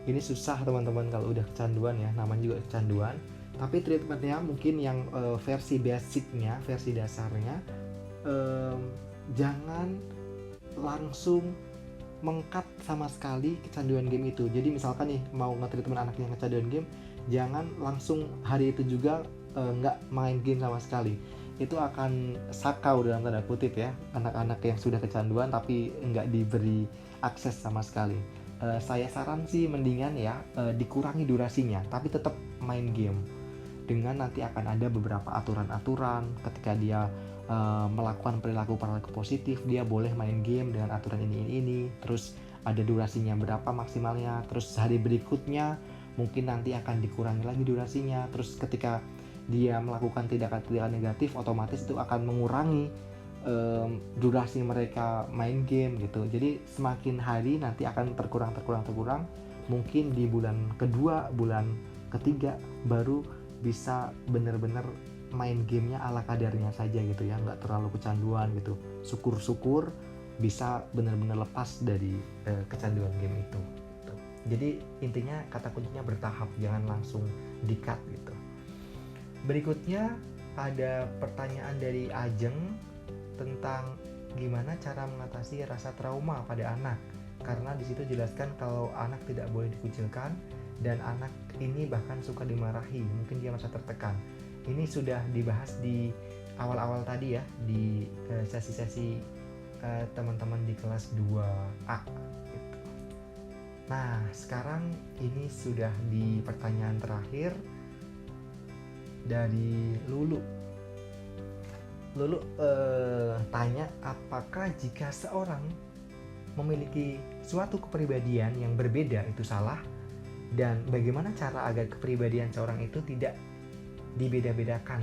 Ini susah teman-teman kalau udah kecanduan ya, namanya juga kecanduan. Tapi treatmentnya mungkin yang versi basicnya, versi dasarnya, jangan langsung mengkat sama sekali kecanduan game itu. Jadi misalkan nih mau nge-treatment anak yang kecanduan game, jangan langsung hari itu juga nggak main game sama sekali. Itu akan sakau dalam tanda kutip ya, anak-anak yang sudah kecanduan tapi nggak diberi akses sama sekali. Saya saran sih mendingan ya dikurangi durasinya, tapi tetap main game. Dengan nanti akan ada beberapa aturan-aturan ketika dia melakukan perilaku positif, dia boleh main game dengan aturan ini. Terus ada durasinya berapa maksimalnya. Terus hari berikutnya mungkin nanti akan dikurangi lagi durasinya. Terus ketika dia melakukan tindakan-tindakan negatif, otomatis itu akan mengurangi durasi mereka main game gitu. Jadi semakin hari nanti akan terkurang. Mungkin di bulan kedua, bulan ketiga baru bisa benar-benar main gamenya ala kadarnya saja gitu ya, nggak terlalu kecanduan gitu. Syukur-syukur bisa benar-benar lepas dari kecanduan game itu gitu. Jadi intinya kata kuncinya bertahap, jangan langsung di-cut gitu. Berikutnya ada pertanyaan dari Ajeng tentang gimana cara mengatasi rasa trauma pada anak, karena di situ jelaskan kalau anak tidak boleh dikucilkan dan anak ini bahkan suka dimarahi, mungkin dia merasa tertekan. Ini sudah dibahas di awal-awal tadi ya, di sesi-sesi teman-teman di kelas 2A gitu. Nah, sekarang ini sudah di pertanyaan terakhir dari Lulu. Lulu tanya, apakah jika seorang memiliki suatu kepribadian yang berbeda itu salah? Dan bagaimana cara agar kepribadian seorang itu tidak dibeda-bedakan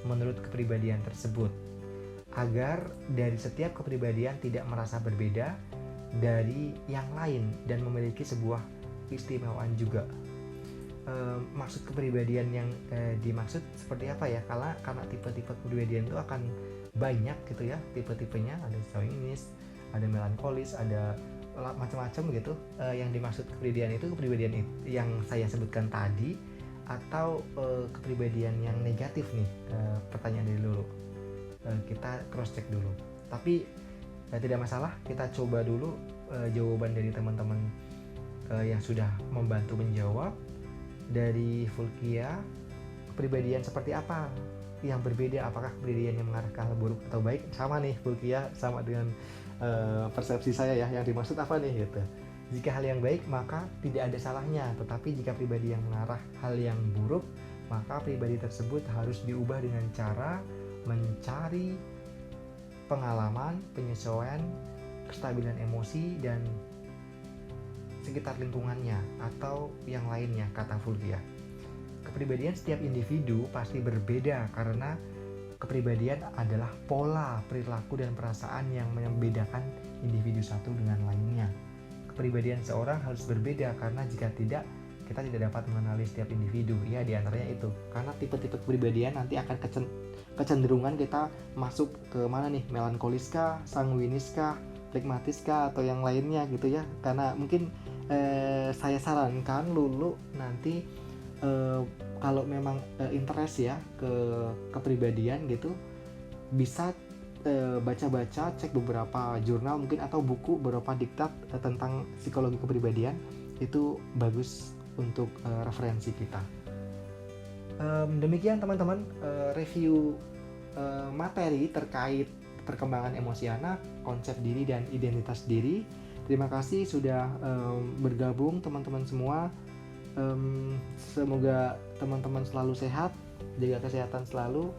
menurut kepribadian tersebut, agar dari setiap kepribadian tidak merasa berbeda dari yang lain dan memiliki sebuah keistimewaan juga. Maksud kepribadian yang dimaksud seperti apa ya? Karena tipe-tipe kepribadian itu akan banyak gitu ya, tipe-tipenya. Ada sanguinis, ada melankolis, ada macam-macam gitu. Yang dimaksud kepribadian itu kepribadian yang saya sebutkan tadi, atau kepribadian yang negatif nih? Pertanyaan dari dulu, kita cross check dulu. Tapi tidak masalah, kita coba dulu jawaban dari teman-teman yang sudah membantu menjawab. Dari Fulkia, kepribadian seperti apa yang berbeda? Apakah kepribadian yang mengarah ke hal buruk atau baik? Sama nih Fulkia, sama dengan persepsi saya ya, yang dimaksud apa nih gitu. Jika hal yang baik maka tidak ada salahnya, tetapi jika pribadi yang mengarah hal yang buruk, maka pribadi tersebut harus diubah dengan cara mencari pengalaman, penyesuaian, kestabilan emosi dan sekitar lingkungannya atau yang lainnya, kata Fulvia. Kepribadian setiap individu pasti berbeda karena kepribadian adalah pola perilaku dan perasaan yang membedakan individu satu dengan lainnya. Kepribadian seorang harus berbeda karena jika tidak, kita tidak dapat mengenali setiap individu. Ya, di antaranya itu. Karena tipe-tipe kepribadian nanti akan kecenderungan kita masuk ke mana nih? Melankolis kah, sanguinis kah, flegmatis kah, atau yang lainnya gitu ya. Karena mungkin saya sarankan Lulu nanti kalau memang interest ya ke kepribadian gitu, bisa baca-baca, cek beberapa jurnal mungkin atau buku beberapa diktat tentang psikologi kepribadian. Itu bagus untuk referensi kita. Demikian teman-teman review materi terkait perkembangan emosi anak, konsep diri dan identitas diri. Terima kasih sudah bergabung teman-teman semua. Semoga teman-teman selalu sehat, jaga kesehatan selalu.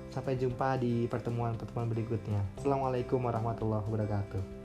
Sampai jumpa di pertemuan-pertemuan berikutnya. Assalamualaikum warahmatullahi wabarakatuh.